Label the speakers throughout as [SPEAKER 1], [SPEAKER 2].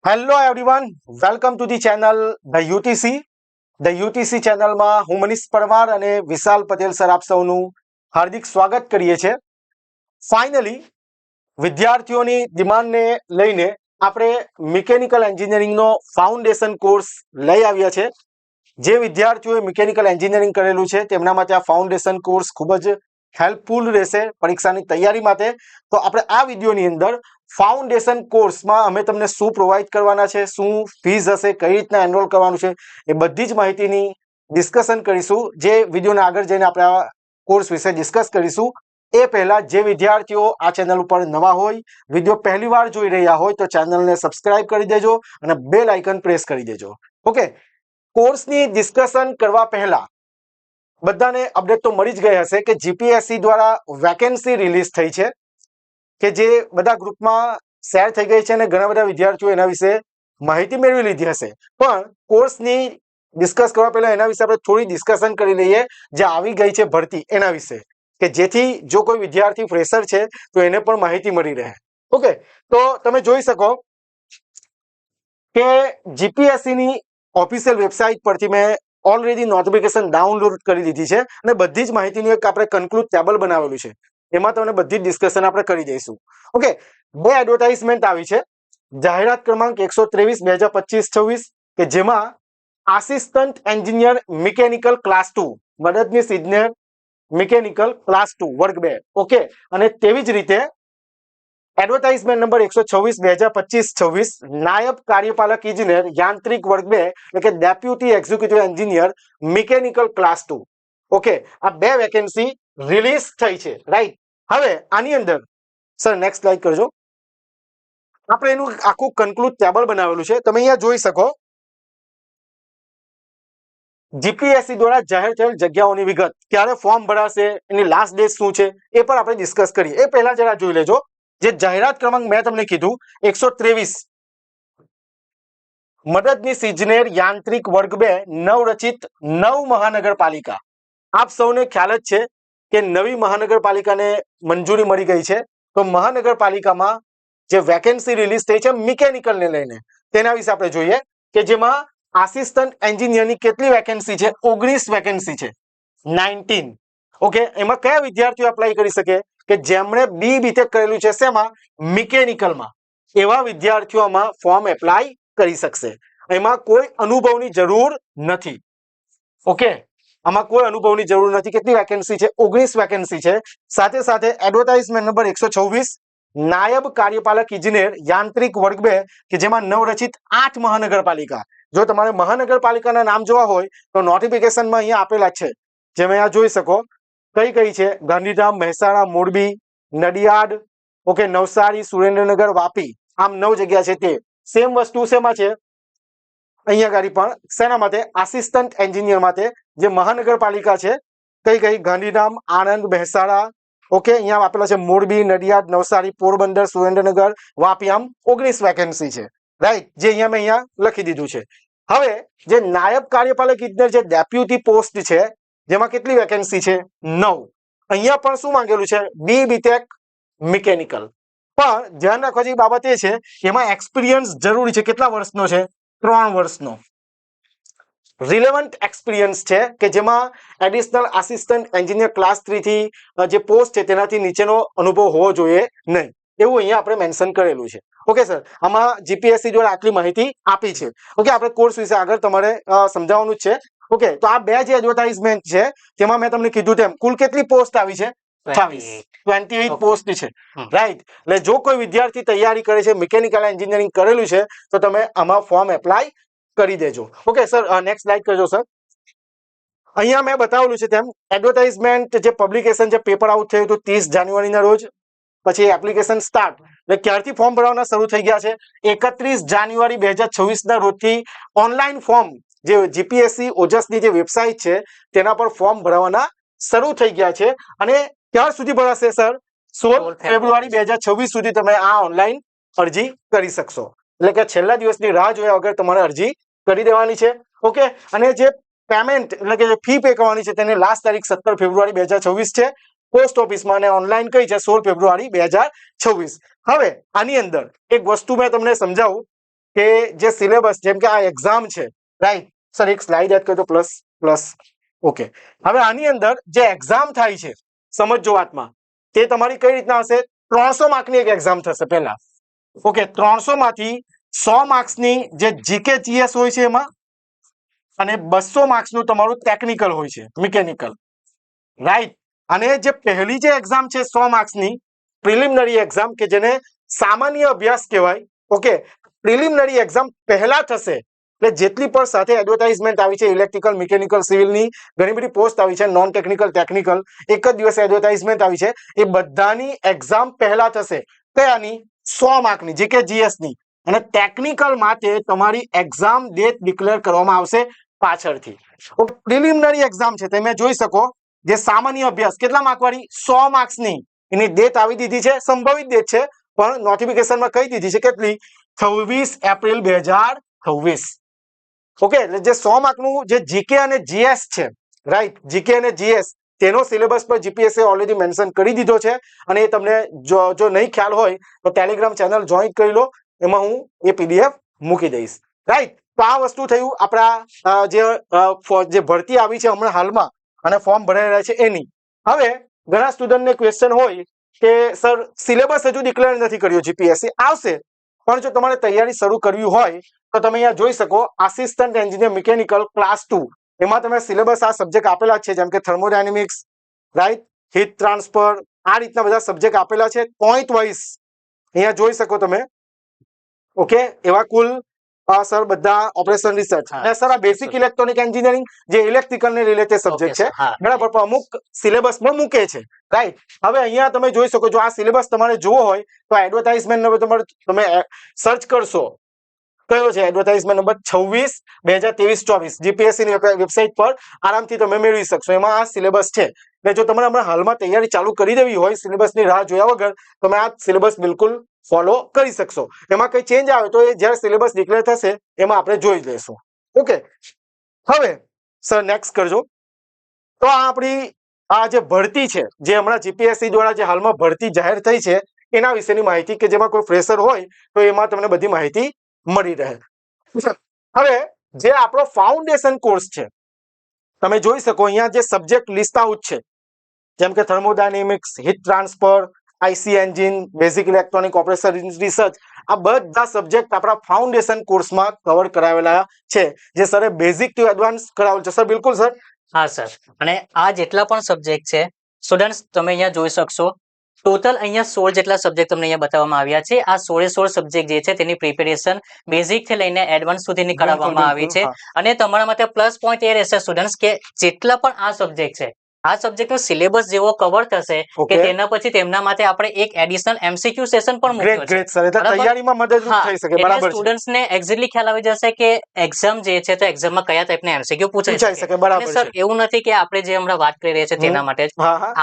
[SPEAKER 1] Hello everyone, welcome to the channel the UTC. The UTC ચેનલમાં હું મનીષ પરમાર અને વિશાલ Patel sir આપ સૌનું હાર્દિક સ્વાગત કરીએ છીએ. ફાઇનલી વિદ્યાર્થીઓની ડિમાન્ડને લઈને આપણે મિકેનિકલ એન્જિનિયરિંગનો ફાઉન્ડેશન કોર્સ લઈ આવ્યા છે. જે વિદ્યાર્થીઓએ મિકેનિકલ એન્જિનિયરિંગ કરેલું છે તેમના માટે આ ફાઉન્ડેશન કોર્સ ખૂબ જ હેલ્પફુલ રહેશે પરીક્ષાની તૈયારી માટે. તો આપણે આ વિડીયોની અંદર ફાઉન્ડેશન કોર્સમાં અમે તમને શું પ્રોવાઈડ કરવાના છે, શું ફીસ હશે, કઈ રીતના એનરોલ કરવાનું છે, એ બધી જ માહિતીની ડિસ્કશન કરીશું. જે વિડીયોને આગળ જઈને આપણે આ કોર્સ વિશે ડિસ્કસ કરીશું એ પહેલા જે વિદ્યાર્થીઓ આ ચેનલ ઉપર નવા હોય, વિડીયો પહેલી વાર જોઈ રહ્યા હોય તો ચેનલને સબસ્ક્રાઇબ કરી દેજો અને બેલ આઇકન પ્રેસ કરી દેજો. ઓકે, કોર્સની ડિસ્કશન કરવા પહેલા બધાને અપડેટ તો મળી જ ગઈ હશે કે જીપીએસસી દ્વારા વેકેન્સી રિલીઝ થઈ છે કે જે બધા ગ્રુપમાં શેર થઈ ગઈ છે અને ઘણા બધા વિદ્યાર્થીઓ એના વિશે માહિતી મેળવી લીધી હશે. પણ કોર્સની ડિસ્કસ કરવા પહેલા એના વિશે આપણે થોડી ડિસ્કશન કરી લઈએ જે આવી ગઈ છે ભરતી એના વિશે, કે જેથી જો કોઈ વિદ્યાર્થી ફ્રેશર છે તો એને પણ માહિતી મળી રહે. ઓકે, તો તમે જોઈ શકો કે જીપીએસસી ની ઓફિશિયલ વેબસાઇટ પરથી મેં ઓલરેડી નોટિફિકેશન ડાઉનલોડ કરી દીધી છે અને બધી જ માહિતીનું એક આપણે કન્ક્લુડ ટેબલ બનાવેલું છે. એમાં તમને બધી જ ડિસ્કશન આપણે કરી દઈશું. ઓકે, બે એડવર્ટાઇઝમેન્ટ આવી છે. જાહેરાત ક્રમાંક 123/2025-26 કે જેમાં આસિસ્ટન્ટ એન્જિનિયર મિકેનિકલ ક્લાસ 2 મદદનીશ ઇજનેર મિકેનિકલ ક્લાસ 2 વર્ગ 2. ઓકે, અને તેવી જ રીતે એડવર્ટાઇઝમેન્ટ નંબર 126/2025-26 નાયબ કાર્યપાલક ઇજનેર યાંત્રિક વર્ગ 2 એટલે કે deputy executive engineer mechanical class 2. Okay, આ બે વેકેન્સી રિલીઝ થઈ છે. રાઈટ, હવે આની અંદર સર નેક્સ્ટ સ્લાઇડ કરજો. આપણે એનું આખું કન્ક્લુડ ટેબલ બનાવેલું છે, તમે અહીંયા જોઈ શકો. જીપીએસસી દ્વારા જાહેર થયેલ જગ્યાઓની વિગત, ક્યારે ફોર્મ ભરાશે, એની લાસ્ટ ડેટ શું છે એ પણ આપણે ડિસ્કસ કરીએ. એ પહેલા જરા જોઈ લેજો જે જાહેરાત ક્રમાંક મેં તમને કીધું 123 મદદનીશ ઇજનેર યાંત્રિક વર્ગ 2 નવરચિત 9 મહાનગરપાલિકા. આપ સૌને ખ્યાલ જ છે કે નવી મહાનગરપાલિકાને મંજૂરી મળી ગઈ છે. તો મહાનગરપાલિકામાં જે વેકેન્સી રિલીઝ થઈ છે મિકેનિકલને લઈને તેના વિશે આપણે જોઈએ કે જેમાં આસિસ્ટન્ટ એન્જિનિયરની કેટલી વેકેન્સી છે? 19 વેકેન્સી છે, 19. ઓકે, એમાં કયા વિદ્યાર્થીઓ એપ્લાય કરી શકે? કે જેમણે બી બીટેક કરેલું છે શેમાં? મિકેનિકલમાં. એવા વિદ્યાર્થીઓમાં ફોર્મ એપ્લાય કરી શકશે. એમાં કોઈ અનુભવની જરૂર નથી. ઓકે, આમાં કોઈ અનુભવની જરૂર નથી. કેટલી વેકેન્સી છે? 19 વેકેન્સી છે. સાથે સાથે એડવર્ટાઇઝમેન્ટ નંબર 126 નાયબ કાર્યપાલક ઇજનેર યાંત્રિક વર્ગ 2 કે જેમાં નવરચિત 8 મહાનગરપાલિકા. જો તમારે મહાનગરપાલિકાના નામ જોવા હોય તો નોટિફિકેશનમાં અહીંયા આપેલા છે, જેમ અહીંયા જોઈ શકો. કઈ કઈ છે? ગાંધીધામ, મહેસાણા, મોરબી, નડિયાદ, ઓકે, નવસારી, સુરેન્દ્રનગર, વાપી. આમ 9 જગ્યા છે. તે સેમ વસ્તુ શેમાં છે? અહીંયા ગાડી પણ શેના માટે? આસિસ્ટન્ટ એન્જિનિયર માટે. જે મહાનગરપાલિકા છે કઈ કઈ? ગાંધીધામ, આણંદ, મહેસાણા, ઓકે, અહીંયા આપેલા છે મોરબી, નડિયાદ, નવસારી, પોરબંદર, સુરેન્દ્રનગર, વાપી. આમ 19 વેકેન્સી છે. રાઈટ, જે અહીંયા મેં અહીંયા લખી દીધું છે. હવે જે નાયબ કાર્યપાલક ઇજનેર જે ડેપ્યુટી પોસ્ટ છે જેમાં કેટલી વેકેન્સી છે? 9. અહીંયા પણ શું માંગેલું છે? બી બીટેક મિકેનિકલ. પણ ધ્યાન રાખવા જેવી બાબત એ છે એમાં એક્સપિરિયન્સ જરૂરી છે. કેટલા વર્ષનો છે? 3 વર્ષનો રિલેવન્ટ એક્સપિરિયન્સ છે કે જેમાં એડિશનલ આસિસ્ટન્ટ એન્જિનિયર ક્લાસ 3 થી જે પોસ્ટ છે તેનાથી નીચેનો અનુભવ હોવો જોઈએ નહીં, એવું અહીંયા આપણે મેન્શન કરેલું છે. ઓકે સર, આમાં જીપીએસસી દ્વારા આટલી માહિતી આપી છે. ઓકે, આપણે કોર્સ વિશે આગળ તમારે સમજાવવાનું જ છે. ઓકે, તો આ બે જે એડવર્ટાઇઝમેન્ટ છે તેમાં મેં તમને કીધું તેમ કુલ કેટલી પોસ્ટ આવી છે? 28 પોસ્ટ છે. રાઈટ, એટલે જો કોઈ વિદ્યાર્થી તૈયારી કરે છે, મિકેનિકલ એન્જિનિયરિંગ કરેલું છે તો તમે આમાં ફોર્મ એપ્લાય કરી દેજો. ઓકે સર, નેક્સ્ટ સ્લાઇડ કરજો સર. અહીંયા મેં બતાવેલું છે તેમ એડવર્ટાઇઝમેન્ટ જે પબ્લિકેશન જે પેપર આઉટ થયું હતું 30 જાન્યુઆરીના રોજ. પછી એપ્લિકેશન સ્ટાર્ટ એટલે ક્યારથી ફોર્મ ભરવાના શરૂ થઈ ગયા છે? 31 જાન્યુઆરી 2026 ના રોજથી ઓનલાઈન ફોર્મ જે જીપીએસસી ઓજસની જે વેબસાઇટ છે તેના પર ફોર્મ ભરવાના શરૂ થઈ ગયા છે. અને ક્યાર સુધી ભરાશે સર? 16 ફેબ્રુઆરી 2026 સુધી તમે આ ઓનલાઈન અરજી કરી શકશો. એટલે કે છેલ્લા દિવસની રાહ જોયા વગર તમારે અરજી કરી દેવાની છે. ઓકે, અને જે પેમેન્ટ એટલે કે જે ફી પે કરવાની છે તેની લાસ્ટ તારીખ 17 ફેબ્રુઆરી 2026 છે પોસ્ટ ઓફિસમાં, અને ઓનલાઈન કઈ છે? 16 ફેબ્રુઆરી 2026. હવે આની અંદર એક વસ્તુ મેં તમને સમજાવું કે જે સિલેબસ જેમ કે આ એક્ઝામ છે, રાઈટ સર? એક સ્લાઇડ એડ કરજો, પ્લસ પ્લસ. ઓકે, હવે આની અંદર જે એક્ઝામ થાય છે, સમજો વાતમાં, તે તમારી કઈ રીતના હશે? 300 માર્કની એક એક્ઝામ થશે પહેલા. ઓકે, 300 માંથી 100 માર્ક્સની જે જીકે જીએસ હોય છે એમાં, અને 200 માર્ક્સનું તમારું ટેકનિકલ હોય છે, મિકેનિકલ, રાઈટ? અને જે પહેલી જે એક્ઝામ છે 100 માર્ક્સની પ્રિલિમિનરી એક્ઝામ, કે જેને સામાન્ય અભ્યાસ કહેવાય, ઓકે, પ્રિલિમિનરી એક્ઝામ પહેલા થશે. એટલે જેટલી પણ સાથે એડવર્ટાઇઝમેન્ટ આવી છે ઇલેક્ટ્રિકલ, મિકેનિકલ, સિવિલની ઘણી બધી પોસ્ટ આવી છે, નોન ટેકનિકલ, ટેકનિકલ, એક જ દિવસે એડવર્ટાઇઝમેન્ટ આવી છે, એ બધાની એક્ઝામ પહેલા થશે. કયાની? 100 માર્કની, જીકે જીએસની. અને ટેકનિકલ માટે તમારી એક્ઝામ ડેટ ડિક્લેર કરવામાં આવશે પાછળથી. ઓકે, પ્રિલિમિનરી એક્ઝામ છે તમે જોઈ શકો, જે સામાન્ય અભ્યાસ કેટલા માર્ક વાળી? 100 માર્ક્સની. એની ડેટ આવી દીધી છે, સંભવિત ડેટ છે, પણ નોટિફિકેશનમાં કહી દીધી છે કેટલી? 26 એપ્રિલ 2026. ઓકે, એટલે જે 100 માર્કનું જે જીકે અને જીએસ છે, રાઈટ? જીકે અને જીએસ તેનો સિલેબસ પર જીપીએસસી ઓલરેડી મેન્શન કરી દીધો છે, અને એ તમને જો નહીં ખ્યાલ હોય તો ટેલિગ્રામ ચેનલ જોઈન કરી લો, એમાં હું એ પીડીએફ મૂકી દઈશ, રાઈટ? તો આ વસ્તુ થયું આપણા જે ભરતી આવી છે હમણાં હાલમાં અને ફોર્મ ભરાઈ રહ્યા છે એની. હવે ઘણા સ્ટુડન્ટને ક્વેશ્ચન હોય કે સર સિલેબસ હજુ ડિક્લેર નથી કર્યો, જીપીએસસી આવશે, પણ જો તમારે તૈયારી શરૂ કરવી હોય તો તમે અહીંયા જોઈ શકો, આસિસ્ટન્ટ એન્જિનિયર મિકેનિકલ ક્લાસ 2, એમાં તમે સિલેબસ આ સબ્જેક્ટ આપેલા છે, જેમ કે થર્મોડાયનેમિક્સ, રાઈટ, હીટ ટ્રાન્સફર, આ રીતના બધા સબ્જેક્ટ આપેલા છે પોઈન્ટ વાઇઝ, અહીંયા જોઈ શકો તમે. ઓકે, એવા કુલ સર બધા ઓપરેશન રિસર્ચ અને સર આ બેસિક ઇલેક્ટ્રોનિક એન્જિનિયરિંગ જે ઇલેક્ટ્રિકલ ને રિલેટેડ સબ્જેક્ટ છે, બરાબર, પણ અમુક સિલેબસમાં મૂકે છે, રાઈટ? હવે અહીંયા તમે જોઈ શકો, જો આ સિલેબસ તમારે જોવો હોય તો એડવર્ટાઇઝમેન્ટ નંબર તમે સર્ચ કરશો, કયો છે? એડવર્ટાઇઝમેન્ટ નંબર 26/2023-24 જીપીએસસી ની વેબસાઇટ પર આરામથી તમે મેળવી શકશો. એમાં આ સિલેબસ છે. એટલે જો તમારે હમણાં હાલમાં તૈયારી ચાલુ કરી દેવી હોય, સિલેબસની રાહ જોયા વગર તમે આ સિલેબસ બિલકુલ ફોલો કરી શકશો. એમાં કઈ ચેન્જ આવે તો એ જ્યારે સિલેબસ ડિક્લેર થશે એમાં આપણે જોઈ લઈશું. ઓકે, હવે સર નેક્સ્ટ કરજો. તો આ આપણી આ જે ભરતી છે, જે હમણાં જીપીએસસી દ્વારા જે હાલમાં ભરતી જાહેર થઈ છે, એના વિશેની માહિતી, કે જેમાં કોઈ ફ્રેશર હોય તો એમાં તમને બધી માહિતી મળી રહે. હવે જે આપણો ફાઉન્ડેશન કોર્સ છે, તમે જોઈ શકો અહીંયા જે સબ્જેક્ટ લિસ્ટ આઉટ છે, જેમ કે thermodynamics, heat transfer, IC engine, basic electronic operation research, આ બધા સબ્જેક્ટ આપણા ફાઉન્ડેશન કોર્સમાં કવર કરાવેલા છે, જે સર બેઝિક ટુ એડવાન્સ કરાવેલ છે. સર બિલકુલ સર.
[SPEAKER 2] હા સર, અને આ જેટલા પણ સબ્જેક્ટ છે સ્ટુડન્ટ્સ, તમે અહીંયા જોઈ શકશો, ટોટલ અહીંયા 16 જેટલા સબ્જેક્ટ તમને અહીંયા બતાવવામાં આવ્યા છે. આ 16 સબ્જેક્ટ જે છે તેની પ્રિપેરેશન બેઝિક થી લઈને એડવાન્સ સુધીની કરાવવામાં આવી છે. અને તમારા માટે પ્લસ પોઈન્ટ એ રહેશે સ્ટુડન્ટ્સ કે જેટલા પણ આ સબ્જેક્ટ છે, આ સબ્જેક્ટનો સિલેબસ જેવો કવર થશે કે તેના પછી તેમના માટે આપણે એક એડિશનલ એમસીક્યુ સેશન પણ મૂક્યો છે.
[SPEAKER 1] સર એટલે તૈયારીમાં મદદરૂપ થઈ શકે, બરાબર છે.
[SPEAKER 2] સ્ટુડન્ટ્સને એક્ઝેક્ટલી ખ્યાલ આવી જશે કે એક્ઝામ જે છે તો એક્ઝામમાં કયા ટાઈપના એમસીક્યુ પૂછાઈ શકે, બરાબર છે. સર એવું નથી કે આપણે જે હમણાં વાત કરી રહ્યા છે તેના માટે જ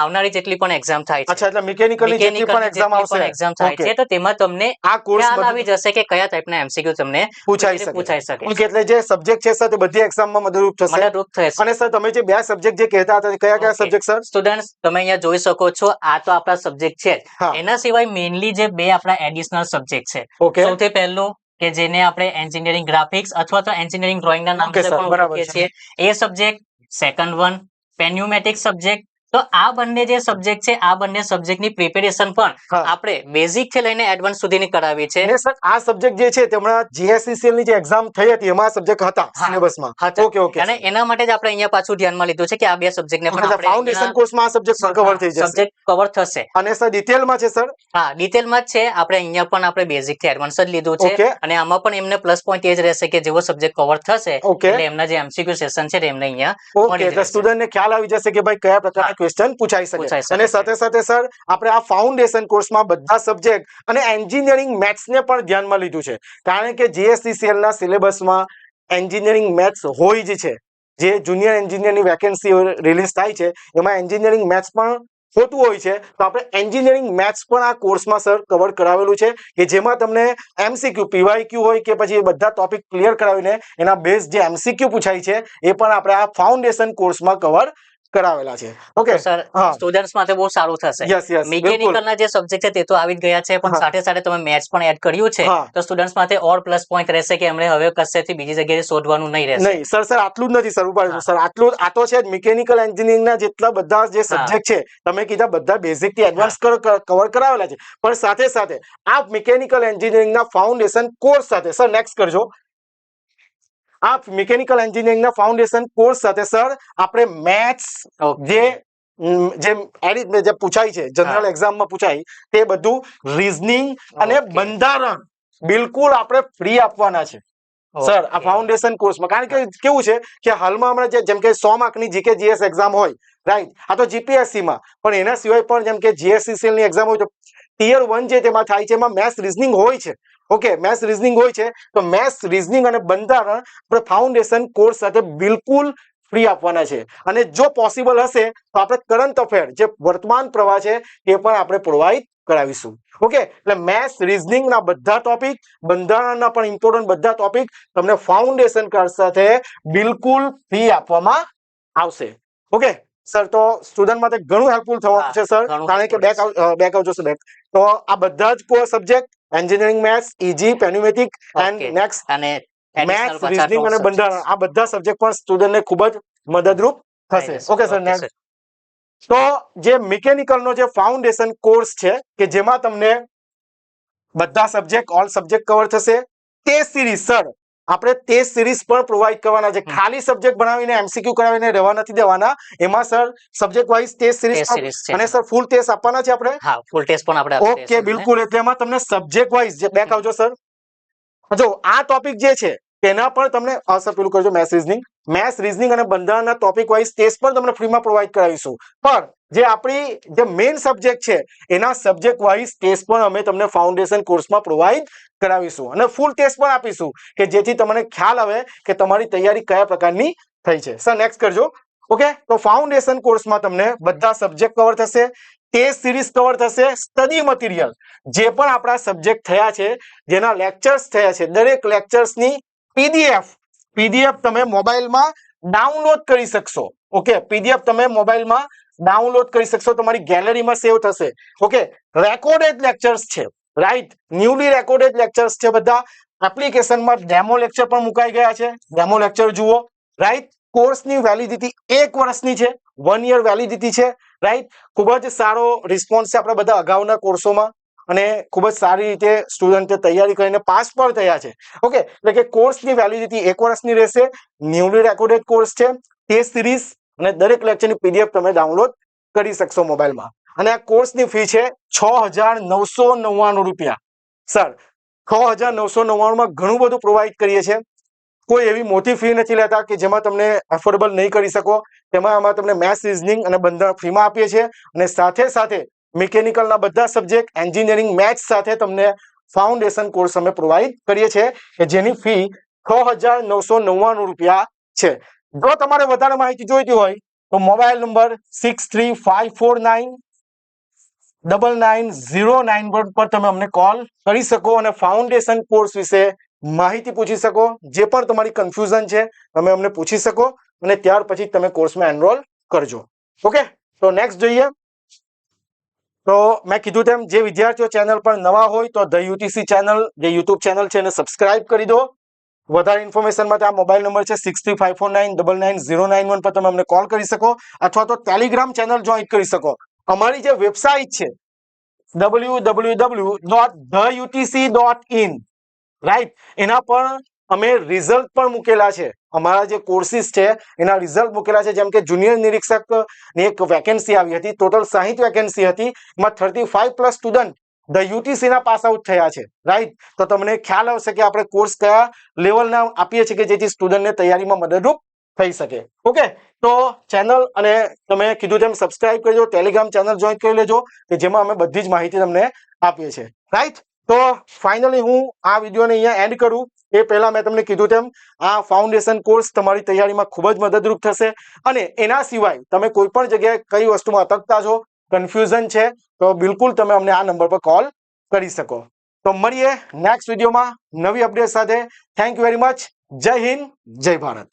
[SPEAKER 2] આવનારી જેટલી પણ એક્ઝામ થાય છે,
[SPEAKER 1] અચ્છા, એટલે મિકેનિકલની જેટલી પણ એક્ઝામ આવશે,
[SPEAKER 2] એક્ઝામ થાય છે, તો તેમાં તમને આ કોર્સ આવી જશે કે કયા ટાઈપના એમસીક્યુ તમને પૂછાઈ શકે.
[SPEAKER 1] એટલે જે સબ્જેક્ટ છે સર તે બધી એક્ઝામમાં મદદરૂપ થશે. અને સર તમે જે બે સબ્જેક્ટ જે કહેતા હતા કયા કયા સબ્જેક્ટ સર?
[SPEAKER 2] સ્ટુડન્ટ્સ તમે અહીંયા જોઈ શકો છો, આ તો આપણા સબ્જેક્ટ છે. એના સિવાય મેઇનલી જે બે આપણા એડિશનલ સબ્જેક્ટ છે, સૌથી પહેલું કે જેને આપણે એન્જિનિયરિંગ ગ્રાફિક્સ અથવા તો એન્જિનિયરિંગ ડ્રોઈંગ ના નામથી પણ ઓળખીએ છીએ, એ subject. Second one pneumatic subject. તો આ બંને જે સબ્જેક્ટ છે, આ બંને સબ્જેક્ટની પ્રિપેરેશન પણ આપણે બેઝિક થી લઈને એડવાન્સ સુધીની કરાવી છે.
[SPEAKER 1] સર આ સબ્જેક્ટ જે છે તેમણા જીએસસીસીએલ ની જે એક્ઝામ થઈ હતી એમાં સબ્જેક્ટ હતા સિલેબસમાં. ઓકે ઓકે,
[SPEAKER 2] અને એના માટે જ આપણે અહીંયા પાછું ધ્યાનમાં લીધું છે કે આ બે સબ્જેક્ટને પણ આપણે
[SPEAKER 1] ફાઉન્ડેશન કોર્સમાં આ સબ્જેક્ટ કવર થઈ જશે,
[SPEAKER 2] સબ્જેક્ટ કવર થશે.
[SPEAKER 1] અને સર ડિટેલમાં છે સર?
[SPEAKER 2] હા, ડિટેલમાં જ છે. આપણે અહીંયા પણ આપણે બેઝિક થી એડવાન્સ જ લીધું છે, અને આમાં પણ એમને પ્લસ પોઈન્ટ એ જ રહેશે કે જેવો સબ્જેક્ટ કવર થશે એટલે એમના જે એમસીક્યુ સેશન છે એમને અહીંયા
[SPEAKER 1] ઓકે, એટલે સ્ટુડન્ટને ખ્યાલ આવી જશે કે ભાઈ કયા પ્રકારના ક્વેશ્ચન પૂછાઈ શકે. અને સાથે સાથે સર આપણે આ ફાઉન્ડેશન કોર્સમાં બધા સબ્જેક્ટ અને એન્જિનિયરિંગ મેથ્સ ને પણ ધ્યાનમાં લીધું છે, કારણ કે જીએસસીસીએલ ના સિલેબસમાં એન્જિનિયરિંગ મેથ્સ હોય જ છે. જે જુનિયર એન્જિનિયરની વેકેન્સી રિલીઝ થાય છે એમાં એન્જિનિયરિંગ મેથ્સ પણ હોતું હોય છે. તો આપણે એન્જિનિયરિંગ મેથ્સ પણ આ કોર્સમાં સર કવર કરાવેલું છે, કે જેમાં તમને એમસીક્યુ, પીવાયક્યુ હોય કે પછી બધા ટોપિક ક્લિયર કરાવીને એના બેઝ જે એમસીક્યુ પૂછાય છે એ પણ આપણે આ ફાઉન્ડેશન કોર્સમાં કવર કરાવેલા છે. ઓકે,
[SPEAKER 2] તો સર
[SPEAKER 1] હા,
[SPEAKER 2] સ્ટુડન્ટ્સ માટે બહુ સારું થશે.
[SPEAKER 1] યસ યસ, બિલકુલ,
[SPEAKER 2] મિકેનિકલના જે સબ્જેક્ટ છે તે તો આવી જ ગયા છે, પણ
[SPEAKER 1] હા.
[SPEAKER 2] સાથે સાથે તમે મેથ્સ પણ એડ કર્યું છે,
[SPEAKER 1] હા.
[SPEAKER 2] તો સ્ટુડન્ટ્સ માટે ઓર પ્લસ પોઈન્ટ રહેશે કે એમણે હવે કશેથી બીજી જગ્યાએ શોધવાનું નહીં રહેશે.
[SPEAKER 1] નહીં સર, આટલું જ નથી સર,
[SPEAKER 2] હા.
[SPEAKER 1] સર આટલું આ તો છે જ. મિકેનિકલ એન્જિનિયરિંગના જેટલા બધા જે
[SPEAKER 2] હા.
[SPEAKER 1] સબ્જેક્ટ છે તમે કીધા બધા બેઝિક થી
[SPEAKER 2] હા.
[SPEAKER 1] એડવાન્સ કવર કરાવેલા છે, પણ સાથે સાથે આ મિકેનિકલ એન્જિનિયરિંગના ફાઉન્ડેશન કોર્સ સાથે સર નેક્સ્ટ કરજો. આ મિકેનિકલ એન્જિનિયરિંગના ફાઉન્ડેશન કોર્સ સાથે સર આપણે મેથ્સ
[SPEAKER 2] ઓકે.
[SPEAKER 1] જે જે પૂછાય છે જનરલ
[SPEAKER 2] હા.
[SPEAKER 1] એક્ઝામમાં પૂછાય તે બધું રીઝનિંગ અને
[SPEAKER 2] ઓકે.
[SPEAKER 1] બંધારણ બિલકુલ આપણે ફ્રી આપવાના છે સર આ
[SPEAKER 2] ઓકે.
[SPEAKER 1] ફાઉન્ડેશન કોર્સમાં. કારણ કે કેવું છે કે હાલમાં હમણાં જેમ કે 100 માર્કની જીકે જીએસ એક્ઝામ હોય, રાઈટ, આ તો જીપીએસસી માં, પણ એના સિવાય પણ જેમ કે જીએસસીસીએલ ની એક્ઝામ હોય તો ટિયર 1 જે તેમાં થાય છે એમાં મેથ્સ રીઝનિંગ હોય છે. ઓકે, મેથ્સ રીઝનિંગ હોય છે, તો મેથ્સ રીઝનિંગ અને બંધારણ આપણે ફાઉન્ડેશન કોર્સ સાથે બિલકુલ ફ્રી આપવાના છે. અને જો પોસિબલ હશે તો આપણે કરંટ અફેર જે વર્તમાન પ્રવાહ છે એ પણ આપણે પ્રોવાઈડ કરાવીશું. ઓકે, એટલે મેથ્સ રીઝનિંગ ના બધા ટોપિક, બંધારણના પણ ઇમ્પોર્ટન્ટ બધા ટોપિક તમને ફાઉન્ડેશન કોર્સ સાથે બિલકુલ ફ્રી આપવામાં આવશે. ઓકે સર, તો સ્ટુડન્ટ માટે ઘણું હેલ્પફુલ થવાનું છે સર,
[SPEAKER 2] ઘણું
[SPEAKER 1] કારણ કે
[SPEAKER 2] helpful
[SPEAKER 1] બેક આવજો સર, બેક. તો આ બધા જ core subject engineering maths, EG, pneumatic and
[SPEAKER 2] okay.
[SPEAKER 1] Next
[SPEAKER 2] અને એડિશનલ
[SPEAKER 1] મેથ્સ,
[SPEAKER 2] પાછા
[SPEAKER 1] રીઝનિંગ અને
[SPEAKER 2] 3
[SPEAKER 1] બંધારણ,
[SPEAKER 2] સબ્જેક્ટ્સ
[SPEAKER 1] આ બધા સબ્જેક્ટ પણ સ્ટુડન્ટને ખૂબ જ મદદરૂપ
[SPEAKER 2] થઈ
[SPEAKER 1] થશે.
[SPEAKER 2] જશે.
[SPEAKER 1] Okay sir,
[SPEAKER 2] okay
[SPEAKER 1] next.
[SPEAKER 2] Sir.
[SPEAKER 1] તો જે મિકેનિકલનો જે ફાઉન્ડેશન કોર્સ છે કે જેમાં તમને બધા સબ્જેક્ટ ઓલ સબ્જેક્ટ કવર થશે. તે સિરીઝ સર આપણે તે સિરીઝ પણ પ્રોવાઈડ કરવાના છે. ખાલી સબ્જેક્ટ બનાવીને એમસીક્યુ કરાવીને રહેવા નથી દેવાના. એમાં sir subject wise test
[SPEAKER 2] test
[SPEAKER 1] series
[SPEAKER 2] series છે.
[SPEAKER 1] અને સર ફૂલ ટેસ્ટ આપવાના છે આપણે.
[SPEAKER 2] હા, ફૂલ ટેસ્ટ પણ આપણે આપી
[SPEAKER 1] ઓકે,
[SPEAKER 2] દઈશું એમને.
[SPEAKER 1] બિલકુલ. એટલે એમાં તમને સબ્જેક્ટ વાઇઝ જે બેક આવજો સર. જો આ ટોપિક જે છે તેના પણ તમને સર પેલું કરજો મેથ્સ રીઝનિંગ અને બંધારણના ટોપિક વાઇઝ ટેસ્ટ પણ તમને ફ્રીમાં પ્રોવાઈડ કરાવીશું. પણ જે આપણી જે મેઇન સબ્જેક્ટ છે એના સબ્જેક્ટ વાઇઝ ટેસ્ટ પણ અમે તમને ફાઉન્ડેશન કોર્સમાં પ્રોવાઈડ કરાવીશું અને ફૂલ ટેસ્ટ પણ આપીશું કે જેથી તમને ખ્યાલ આવે કે તમારી તૈયારી કયા પ્રકારની થઈ છે. સર નેક્સ્ટ કરજો. ઓકે, તો ફાઉન્ડેશન કોર્સમાં તમને બધા સબ્જેક્ટ કવર થશે, ટેસ્ટ સિરીઝ કવર થશે, સ્ટડી મટીરિયલ જે પણ આપણા સબ્જેક્ટ થયા છે, જેના લેક્ચર્સ થયા છે, દરેક લેક્ચર્સની પીડીએફ તમે મોબાઈલમાં ડાઉનલોડ કરી શકશો. ઓકે, પીડીએફ તમે મોબાઈલમાં ડાઉનલોડ કરી શકશો, તમારી ગેલેરીમાં સેવ થશે. ઓકે, રેકોર્ડેડ લેક્ચર્સ છે, રાઈટ, ન્યુલી રેકોર્ડેડ લેક્ચર્સ છે. બધા એપ્લિકેશનમાં ડેમો લેક્ચર પણ મુકાઈ ગયા છે. ડેમો લેક્ચર જુઓ, રાઈટ. કોર્સની વેલિડિટી 1 વર્ષની છે, 1 યર વેલિડિટી છે, રાઈટ. ખૂબ જ સારો રિસ્પોન્સ છે આપણા બધા અગાઉના કોર્સોમાં અને ખૂબ જ સારી રીતે સ્ટુડન્ટે તૈયારી કરીને પાસ પણ થયા છે. ઓકે, એટલે કે કોર્સની વેલિડિટી 1 વર્ષની રહેશે. ન્યુલી રેકોર્ડેડ કોર્સ છે, ટેસ્ટ સિરીઝ અને દરેક લેક્ચરની પીડીએફ તમે ડાઉનલોડ કરી શકશો મોબાઈલમાં. અને આ કોર્સની ફી છે 6,999 રૂપિયા. સર 6,999 માં ઘણું બધું પ્રોવાઈડ કરીએ છીએ. કોઈ એવી મોટી ફી નથી લેતા કે જેમાં તમને એફોર્ડેબલ નહીં કરી શકો. તેમાં તમને મેથ્સ રીઝનિંગ અને બંધારણ ફ્રીમાં આપીએ છીએ અને સાથે સાથે મિકેનિકલના બધા સબ્જેક્ટ, એન્જિનિયરિંગ મેથ્સ સાથે તમને ફાઉન્ડેશન કોર્સ અમે પ્રોવાઈડ કરીએ છીએ કે જેની ફી 6,999 રૂપિયા છે. જો તમારે વધારે માહિતી જોઈતી હોય તો મોબાઈલ નંબર 6354999091 પર તમે અમને કોલ કરી શકો અને ફાઉન્ડેશન કોર્સ વિશે માહિતી પૂછી શકો. જે પણ તમારી કન્ફ્યુઝન છે તમે અમને પૂછી શકો અને ત્યાર પછી તમે કોર્સમાં એનરોલ કરજો. ઓકે, તો નેક્સ્ટ જોઈએ. તો મેં કીધું તેમ જે વિદ્યાર્થીઓ ચેનલ પર નવા હોય તો ધ યુટીસી ચેનલ જે યુટ્યુબ ચેનલ છે એને સબસ્ક્રાઇબ કરી દો. વધારે ઇન્ફોર્મેશન માટે આ મોબાઈલ નંબર છે 6354999091 પર તમે અમને કોલ કરી શકો અથવા તો ટેલિગ્રામ ચેનલ જોઈન કરી શકો. અમારી જે વેબસાઇટ છે www.theutc.in, રાઈટ, એના પર અમે રિઝલ્ટ પણ મૂકેલા છે. અમારા જે કોર્સિસ છે એના રિઝલ્ટ મૂકેલા છે. જેમ કે જુનિયર નિરીક્ષક ની એક વેકેન્સી આવી હતી, ટોટલ 60 વેકેન્સી હતી, એમાં 35+ સ્ટુડન્ટ ધ યુટીસી ના પાસ આઉટ થયા છે, રાઈટ. તો તમને ખ્યાલ આવશે કે આપણે કોર્સ કયા લેવલના આપીએ છીએ કે જેથી સ્ટુડન્ટને તૈયારીમાં મદદરૂપ થઈ શકે. ઓકે, તો ચેનલ અને તમે કીધું તેમ સબસ્ક્રાઇબ કરજો, ટેલિગ્રામ ચેનલ જોઈન કરી લેજો કે જેમાં અમે બધી જ માહિતી તમને આપીએ છીએ, રાઈટ. તો ફાઇનલી હું આ વિડીયોને અહીંયા એન્ડ કરું એ પહેલા મેં તમને કીધું તેમ આ ફાઉન્ડેશન કોર્સ તમારી તૈયારીમાં ખૂબ જ મદદરૂપ થશે. અને એના સિવાય તમે કોઈ પણ જગ્યાએ કઈ વસ્તુમાં અટકતા છો, કન્ફ્યુઝન છે, તો બિલકુલ તમે અમને આ નંબર પર કોલ કરી શકો. તો મળીએ નેક્સ્ટ વિડીયોમાં નવી અપડેટ સાથે. Thank you very much. જય હિન્દ, જય ભારત.